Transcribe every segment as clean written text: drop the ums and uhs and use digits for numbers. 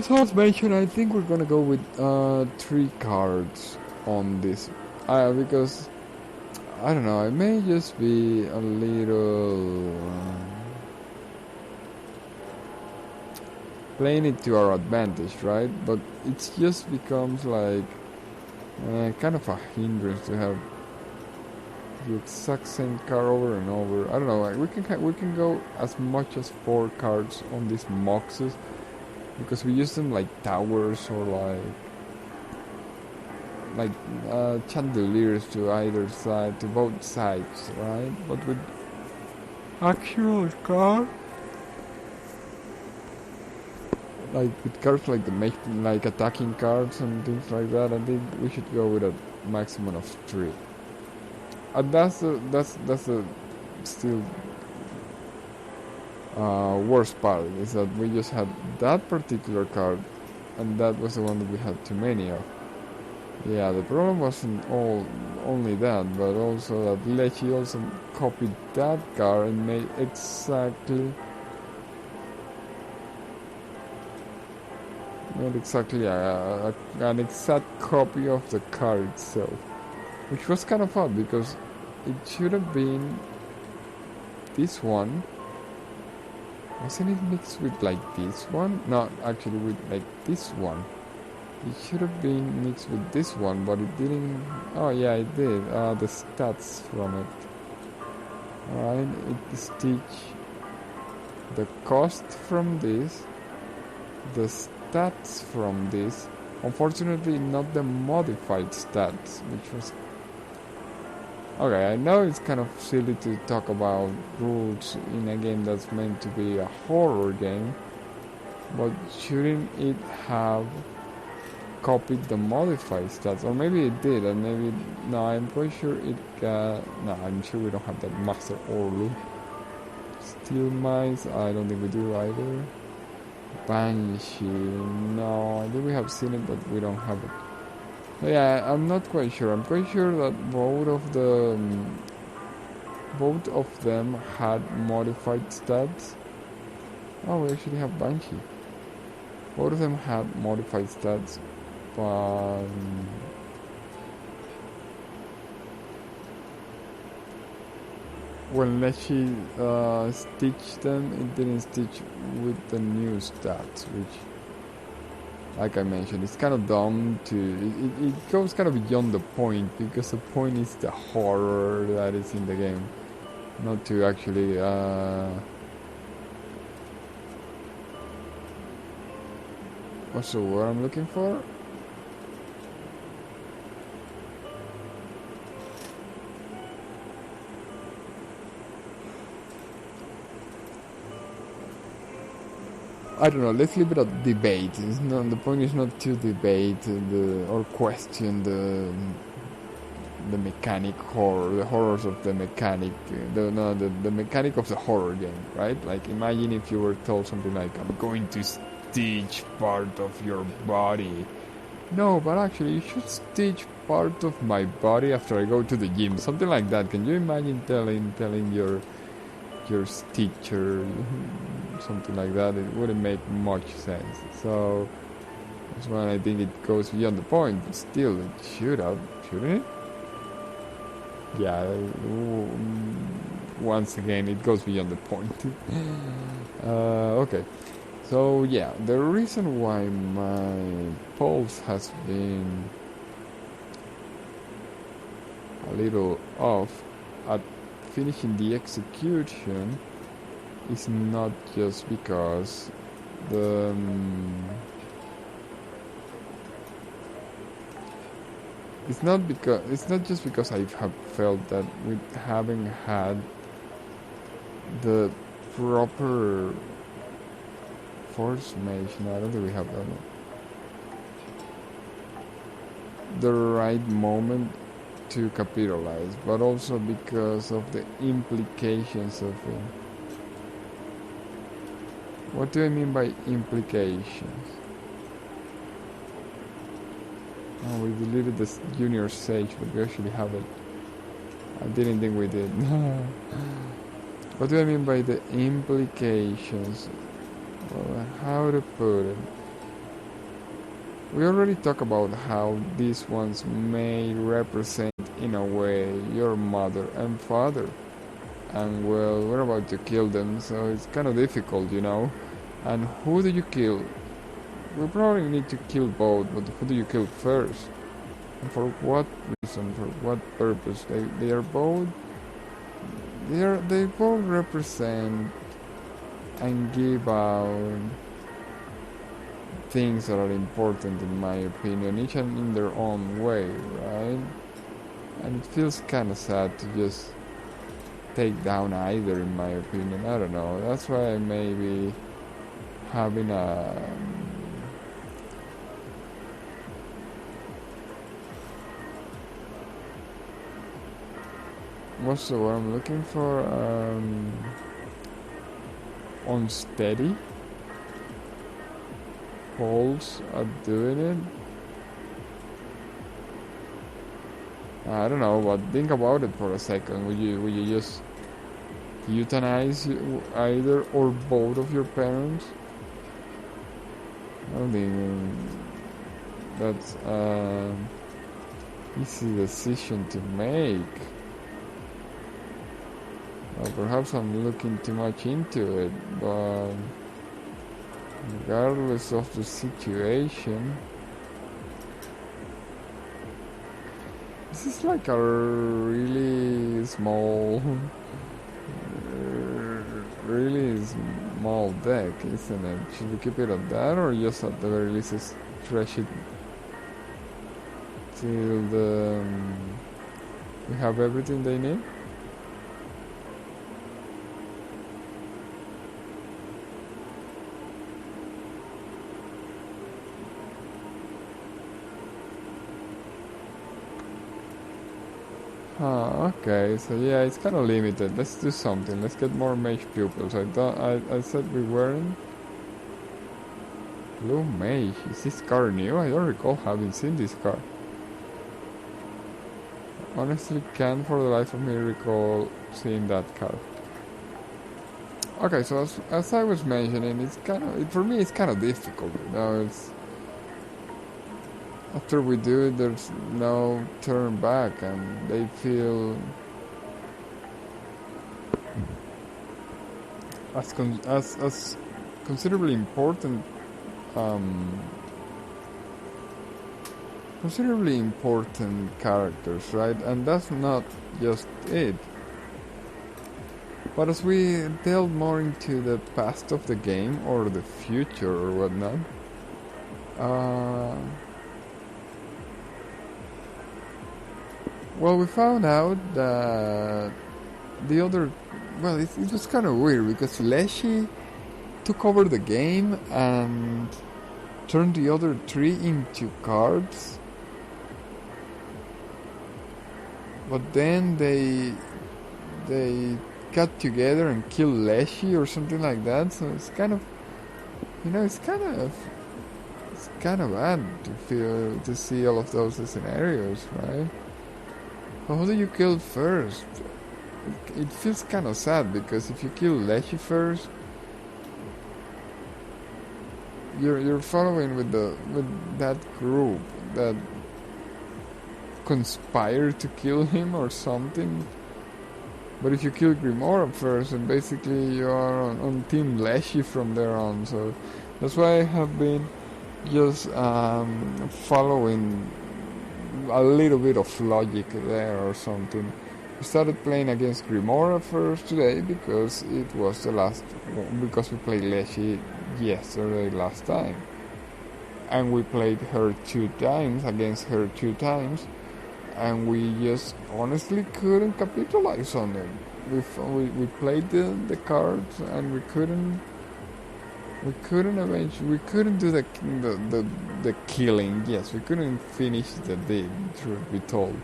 So as mentioned, I think we're gonna go with 3 cards on this, because I don't know, it may just be a little playing it to our advantage, right? But it just becomes like kind of a hindrance to have the exact same card over and over. I don't know. Like we can go as much as 4 cards on these moxes because we use them like towers or like chandeliers to either side, to both sides, right? But with actual card, like with cards like like attacking cards and things like that, I think we should go with a maximum of 3. And that's the still worst part, is that we just had that particular card, and that was the one that we had too many of. Yeah, the problem wasn't only that, but also that Lechi also copied that card and made exactly an exact copy of the card itself, which was kind of odd because it should have been this one. Wasn't it mixed with like this one? No, actually with like this one. It should have been mixed with this one, but it didn't. Oh yeah, it did. The stats from it. Alright, it stitch the cost from this, the stats from this. Unfortunately, not the modified stats, which was... Okay, I know it's kind of silly to talk about rules in a game that's meant to be a horror game, but shouldn't it have copied the modified stats? Or maybe it did, and maybe... No, I'm pretty sure it got... No, I'm sure we don't have that Master Orlu. Steel Mice, I don't think we do either. Banshee, no, I think we have seen it, but we don't have it. Yeah, I'm not quite sure. I'm quite sure that both of them had modified stats. Oh, we actually have Banshee. Both of them had modified stats, but when Lechi stitched them, it didn't stitch with the new stats, which, like I mentioned, it's kind of dumb to... It goes kind of beyond the point, because the point is the horror that is in the game, not to actually... What's the word I'm looking for? I don't know, let's leave it at debate. The point is not to debate or question the mechanic horror, the horrors of the mechanic, the mechanic of the horror game, right? Like, imagine if you were told something like, I'm going to stitch part of your body. No, but actually, you should stitch part of my body after I go to the gym. Something like that. Can you imagine telling your stitcher something like that? It wouldn't make much sense. So that's why I think it goes beyond the point, but still it should have, shouldn't it? Yeah, once again it goes beyond the point. Okay, so yeah, the reason why my pulse has been a little off at finishing the execution is not just because it's not just because I have felt that with having had the proper force mage, no, I don't think we have that one, the right moment to capitalize, but also because of the implications of it. What do I mean by implications? Oh, we deleted this junior sage, but we actually have it. I didn't think we did. What do I mean by the implications? Well, how to put it? We already talked about how these ones may represent, in a way, your mother and father. And well, we're about to kill them, so it's kind of difficult, you know. And who do you kill? We probably need to kill both, but who do you kill first? And for what reason? For what purpose? They are both. They both represent and give out things that are important, in my opinion, each and in their own way, right? And it feels kind of sad to just take down either, in my opinion. I don't know. That's why maybe having a what's the word I'm looking for? Unsteady holds at doing it. I don't know, but think about it for a second. Would you just euthanize either or both of your parents? I don't think that's an easy decision to make. Well, perhaps I'm looking too much into it, but regardless of the situation, this is like a really small deck, isn't it? Should we keep it at that, or just at the very least stretch it till we have everything they need? Okay, so yeah, it's kind of limited. Let's do something. Let's get more mage pupils. I said we weren't. Blue mage. Is this card new? I don't recall having seen this card. Honestly, can't for the life of me recall seeing that card. Okay, so as I was mentioning, it's for me it's kind of difficult. You know, it's after we do it, there's no turn back, and they feel as considerably important. Considerably important characters, right? And that's not just it. But as we delve more into the past of the game, or the future, or whatnot, well, we found out that the other... Well, it was kind of weird, because Leshy took over the game and turned the other three into cards. But then they got together and killed Leshy or something like that. So it's kind of, it's kind of bad to see all of those scenarios, right? How do you kill first? It feels kind of sad, because if you kill Leshy first, you're following with that group that conspired to kill him or something. But if you kill Grimoire first, and basically you are on Team Leshy from there on. So that's why I have been just following a little bit of logic there or something. We started playing against Grimoire first today because it was because we played Leshy yesterday last time. And we played her 2 times, against her 2 times. And we just honestly couldn't capitalize on it. We played the cards, and we couldn't do the killing. Yes, we couldn't finish the deed, truth be told.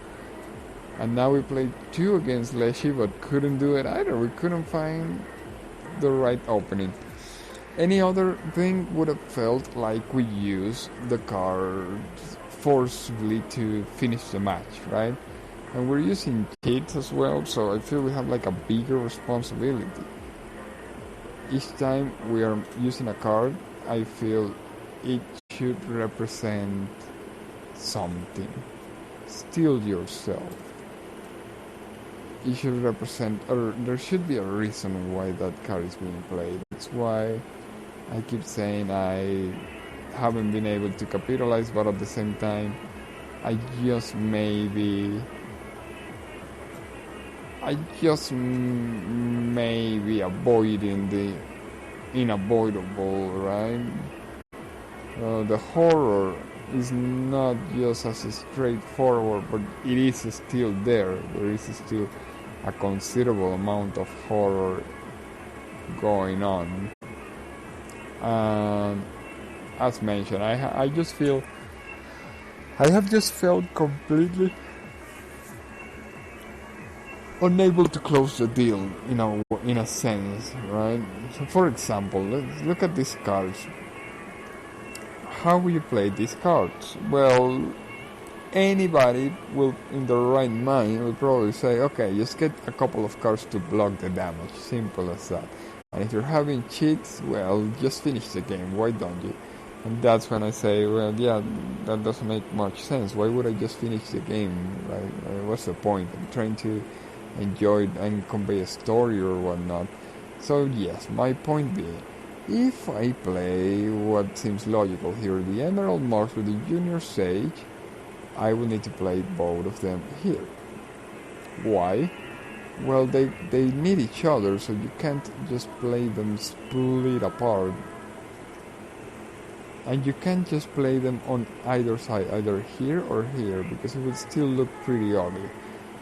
And now we played 2 against Leshy, but couldn't do it either. We couldn't find the right opening. Any other thing would have felt like we used the cards forcibly to finish the match, right? And we're using cheats as well, so I feel we have like a bigger responsibility. Each time we are using a card, I feel each should represent something. Still yourself. It should represent, or there should be a reason why that card is being played. That's why I keep saying I haven't been able to capitalize, but at the same time, I just maybe avoiding the unavoidable, right? The horror is not just as straightforward, but it is still there. There is still a considerable amount of horror going on. As mentioned, I have just felt completely unable to close the deal, in a sense, right? So, for example, let's look at these cards. How will you play these cards? Well, anybody will, in their right mind, will probably say, okay, just get a couple of cards to block the damage. Simple as that. And if you're having cheats, well, just finish the game. Why don't you? And that's when I say, well, yeah, that doesn't make much sense. Why would I just finish the game, right? What's the point? I'm trying to enjoy it and convey a story or whatnot. So yes, my point being, if I play what seems logical here, the Emerald Marks with the Junior Sage, I will need to play both of them here. Why? Well, they need each other, so you can't just play them split apart. And you can't just play them on either side, either here or here, because it would still look pretty ugly.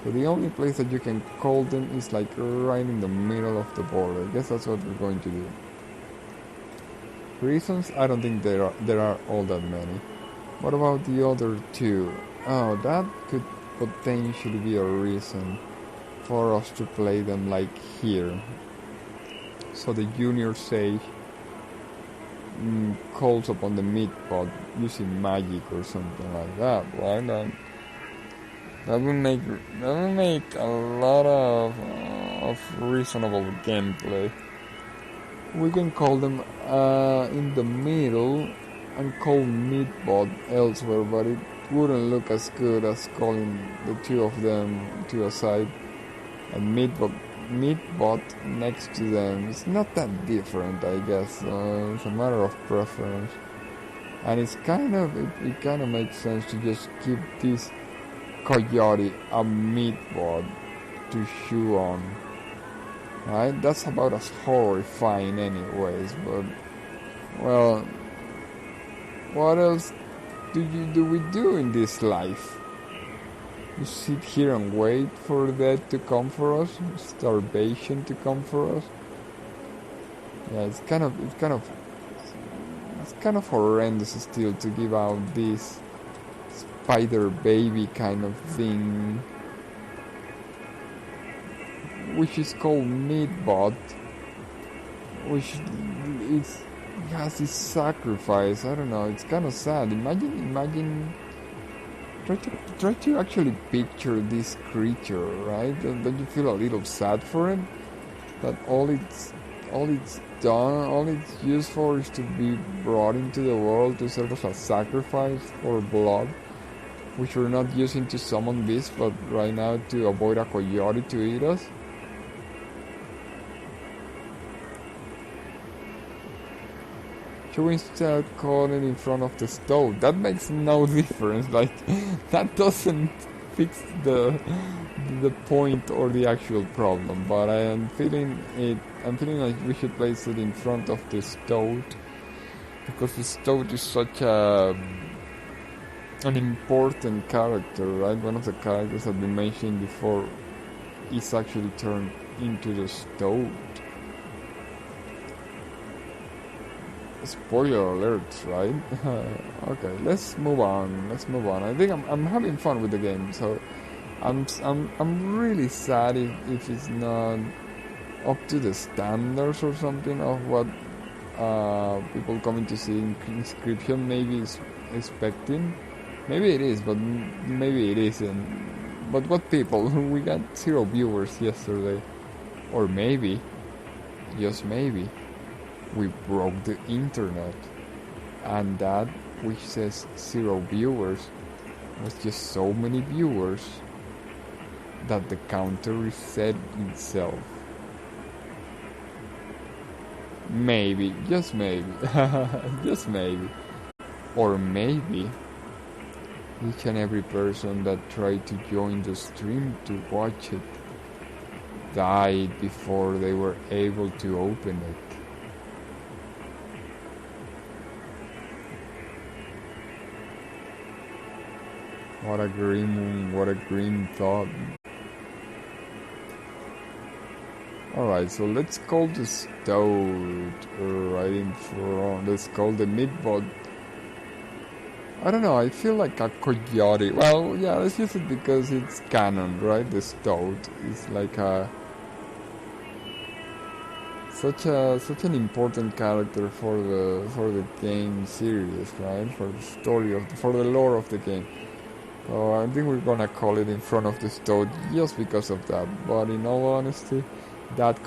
So the only place that you can call them is like right in the middle of the board. I guess that's what we're going to do. Reasons? I don't think there are all that many. What about the other two? Oh, that could potentially be a reason for us to play them like here. So the Junior Sage calls upon the mid-pot using magic or something like that. Why not? That would make a lot of reasonable gameplay. We can call them in the middle and call mid-bot elsewhere, but it wouldn't look as good as calling the two of them to a side and mid-bot next to them. It's not that different, I guess. It's a matter of preference, and it kind of makes sense to just keep this Coyote a mid-bot to chew on. Right? That's about as horrifying anyways, but well, what else do we do in this life? You sit here and wait for death to come for us, starvation to come for us. Yeah, it's kind of horrendous still to give out this spider baby kind of thing, which is called mid-bot, which has this sacrifice. I don't know, it's kind of sad. Imagine try to actually picture this creature, right? Don't you feel a little sad for it? That all it's used for is to be brought into the world to serve as a sacrifice for blood, which we're not using to summon beasts, but right now to avoid a coyote to eat us. Should we instead call it in front of the stove? That makes no difference. Like, that doesn't fix the point or the actual problem. But I'm feeling like we should place it in front of the stove, because the stove is such an important character, right? One of the characters I've been mentioning before is actually turned into the stove. Spoiler alerts, right? Okay, let's move on. I think I'm having fun with the game, so I'm really sad if it's not up to the standards or something of what people coming to see Inscryption maybe is expecting. Maybe it is, but maybe it isn't. But what people? We got 0 viewers yesterday, or maybe, just maybe, we broke the internet. and that, which says 0 viewers, was just so many viewers that the counter reset itself. Maybe, just maybe, just maybe. Or maybe each and every person that tried to join the stream to watch it died before they were able to open it. What a grim thought. Alright, so let's call the Toad right in front. Let's call the Meatbot. I don't know, I feel like a coyote. Well, yeah, let's use it because it's canon, right? The Toad is like a such an important character for the game series, right? For the story for the lore of the game. So I think we're gonna call it in front of the Toad just because of that. But in all honesty, that